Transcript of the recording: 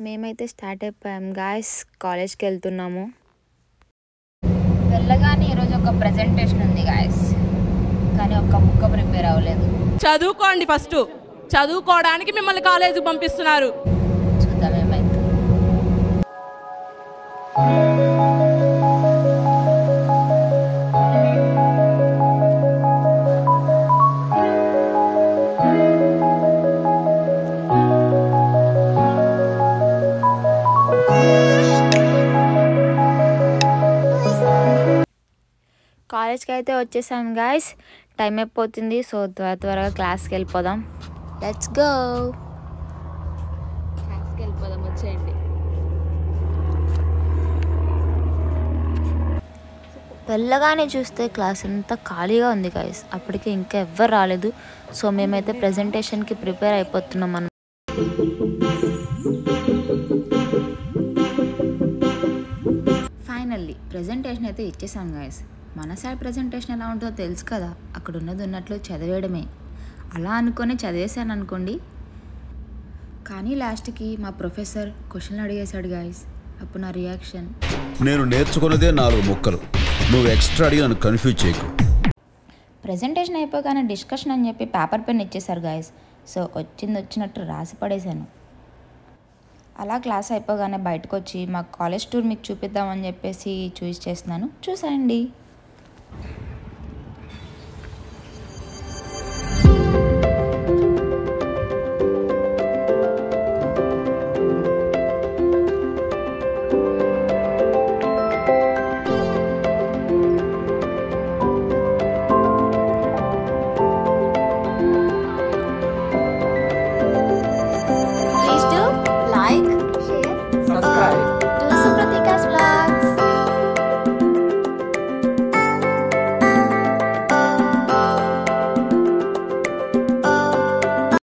మేమైతే స్టార్ట్ అయిపోయాం గాయ్స్, కాలేజ్కి వెళ్తున్నాము. వెళ్ళగానే ఈరోజు ఒక ప్రెజెంటేషన్ ఉంది గాయ్స్, కానీ ఒక్క ముక్క ప్రిపేర్ అవ్వలేదు. చదువుకోండి, ఫస్ట్ చదువుకోవడానికి మిమ్మల్ని కాలేజీకి పంపిస్తున్నారు. చూద్దాం ఏమైతే. కాలేజ్కి అయితే వచ్చేసాం గాయ్స్, టైం అయిపోతుంది. సో త్వరగా క్లాస్కి వెళ్ళిపోదాం. Let's go. క్లాస్కి వెళ్ళిపోదాం, వచ్చేయండి. వెళ్ళగానే చూస్తే క్లాస్ అంతా ఖాళీగా ఉంది గాయ్స్. అప్పటికే ఇంకా ఎవ్వరు రాలేదు. సో మేమైతే ప్రెజెంటేషన్కి ప్రిపేర్ అయిపోతున్నాం అన్నమాట. ఫైనల్లీ ప్రెజెంటేషన్ అయితే ఇచ్చేసాం గాయ్స్. మన సైడ్ ప్రెజెంటేషన్ ఎలా ఉంటుందో తెలుసు కదా, అక్కడ ఉన్నది ఉన్నట్లు చదివేయడమే. అలా అనుకొని చదివేశాను అనుకోండి. కానీ లాస్ట్కి మా ప్రొఫెసర్ క్వశ్చన్లు అడిగేశాడు గాయ్స్. అప్పుడు నా రియాక్షన్, నేను నేర్చుకున్నదే 4 ముక్కలు, నువ్వు ఎక్స్ట్రా అడిగి నన్ను కన్ఫ్యూజ్ చేయకు. ప్రెజెంటేషన్ అయిపోగానే డిస్కషన్ అని చెప్పి పేపర్ పెన్ ఇచ్చేశారు గాయ్స్. సో వచ్చినట్టు రాసి పడేశాను. అలా క్లాస్ అయిపోగానే బయటకు వచ్చి మా కాలేజ్ టూర్ మీకు చూపిద్దామని చెప్పేసి చూస్ చేస్తున్నాను, చూసేయండి. Please do like, share, subscribe to Supratica's vlog.